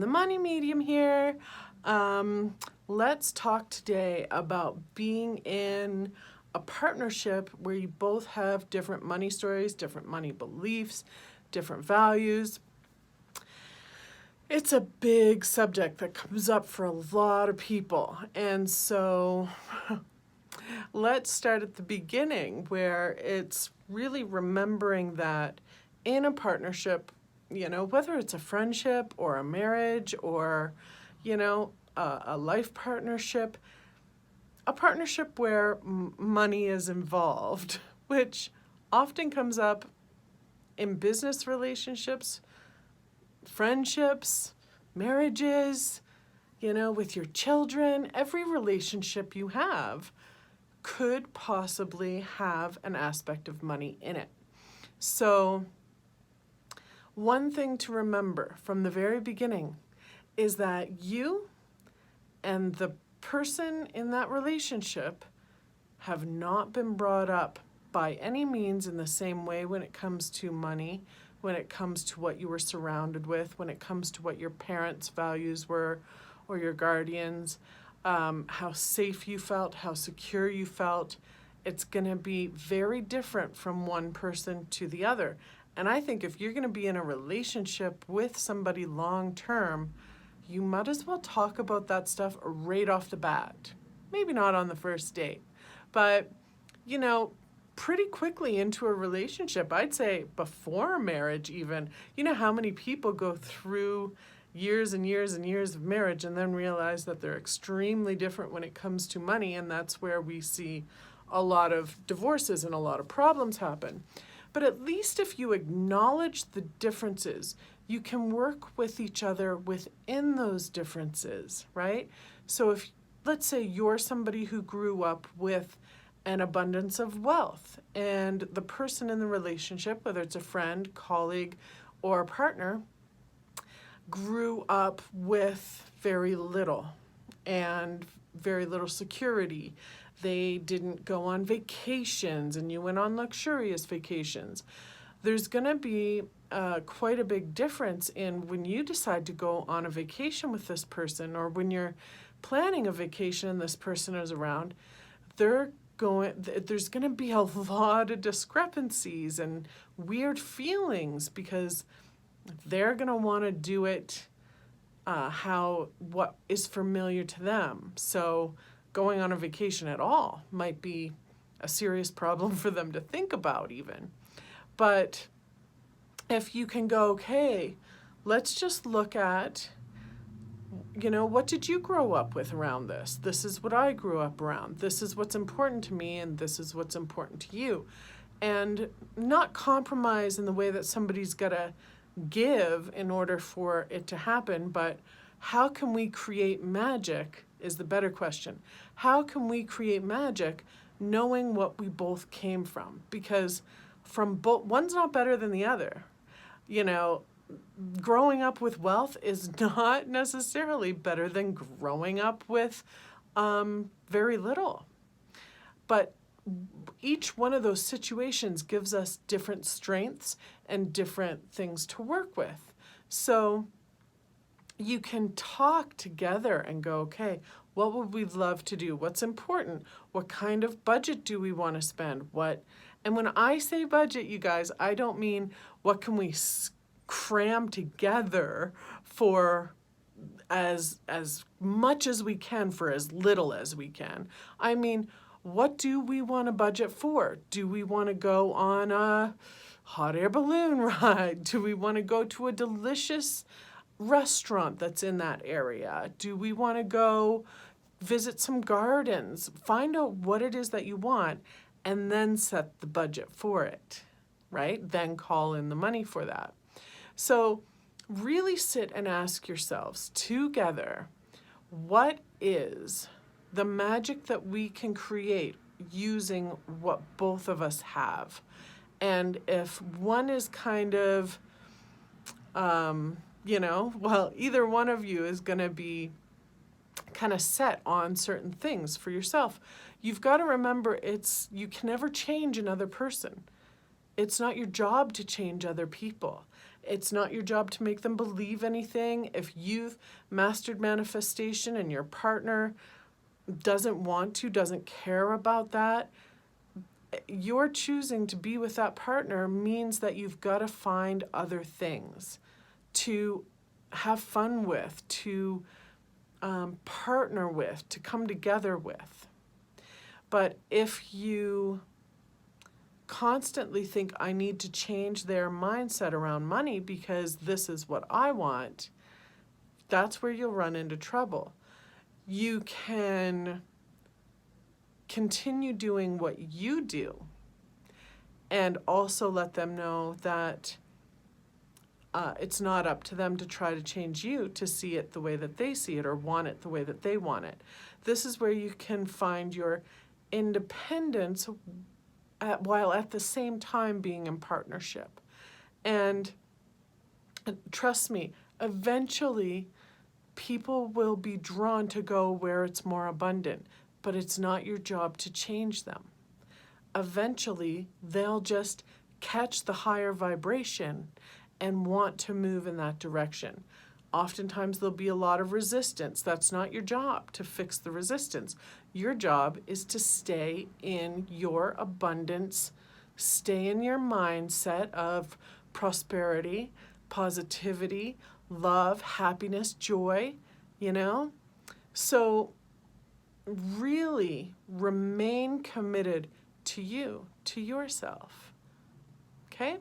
the money medium here. Let's talk today about being in a partnership where you both have different money stories, different money beliefs, different values. It's a big subject that comes up for a lot of people. And so let's start at the beginning, where it's really remembering that in a partnership, whether it's a friendship or a marriage or, a life partnership, a partnership where money is involved, which often comes up in business relationships, friendships, marriages, with your children. Every relationship you have could possibly have an aspect of money in it. So one thing to remember from the very beginning is that you and the person in that relationship have not been brought up by any means in the same way when it comes to money, when it comes to what you were surrounded with, when it comes to what your parents' values were or your guardians, how safe you felt, how secure you felt. It's going to be very different from one person to the other. And I think if you're going to be in a relationship with somebody long term, you might as well talk about that stuff right off the bat. Maybe not on the first date, but, pretty quickly into a relationship, I'd say before marriage even. You know how many people go through years and years and years of marriage and then realize that they're extremely different when it comes to money, and that's where we see a lot of divorces and a lot of problems happen. But at least if you acknowledge the differences, you can work with each other within those differences, right? So if, let's say you're somebody who grew up with an abundance of wealth, and the person in the relationship, whether it's a friend, colleague, or a partner, grew up with very little and very little security. They didn't go on vacations, and you went on luxurious vacations. There's going to be quite a big difference in when you decide to go on a vacation with this person, or when you're planning a vacation and this person is around. There's going to be a lot of discrepancies and weird feelings, because they're going to want to do it what is familiar to them. So going on a vacation at all might be a serious problem for them to think about even. But if you can go, okay, let's just look at, what did you grow up with around this? This is what I grew up around. This is what's important to me, and this is what's important to you. And not compromise in the way that somebody's got to give in order for it to happen, but how can we create magic is the better question. How can we create magic knowing what we both came from? Because from both, one's not better than the other. Growing up with wealth is not necessarily better than growing up with very little. But each one of those situations gives us different strengths and different things to work with. So you can talk together and go, okay, what would we love to do? What's important? What kind of budget do we want to spend? And when I say budget, you guys, I don't mean what can we cram together for as much as we can for as little as we can. I mean, what do we want to budget for? Do we want to go on a hot air balloon ride? Do we want to go to a delicious restaurant that's in that area? Do we want to go visit some gardens? Find out what it is that you want and then set the budget for it, right? Then call in the money for that. So really sit and ask yourselves together, what is the magic that we can create using what both of us have? And if one is kind of, either one of you is going to be kind of set on certain things for yourself, you've got to remember you can never change another person. It's not your job to change other people. It's not your job to make them believe anything. If you've mastered manifestation and your partner doesn't want to, doesn't care about that, your choosing to be with that partner means that you've got to find other things to have fun with, to partner with, to come together with. But if you constantly think, I need to change their mindset around money because this is what I want, that's where you'll run into trouble. You can continue doing what you do and also let them know that it's not up to them to try to change you to see it the way that they see it or want it the way that they want it. This is where you can find your independence while at the same time being in partnership. And trust me, eventually people will be drawn to go where it's more abundant, but it's not your job to change them. Eventually, they'll just catch the higher vibration and want to move in that direction. Oftentimes there'll be a lot of resistance. That's not your job to fix the resistance. Your job is to stay in your abundance, stay in your mindset of prosperity, positivity, love, happiness, joy, you know? So really remain committed to you, to yourself, okay?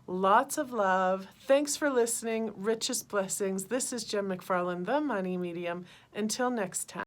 Lots of love. Thanks for listening. Richest blessings. This is Jen McFarland, the Money Medium. Until next time.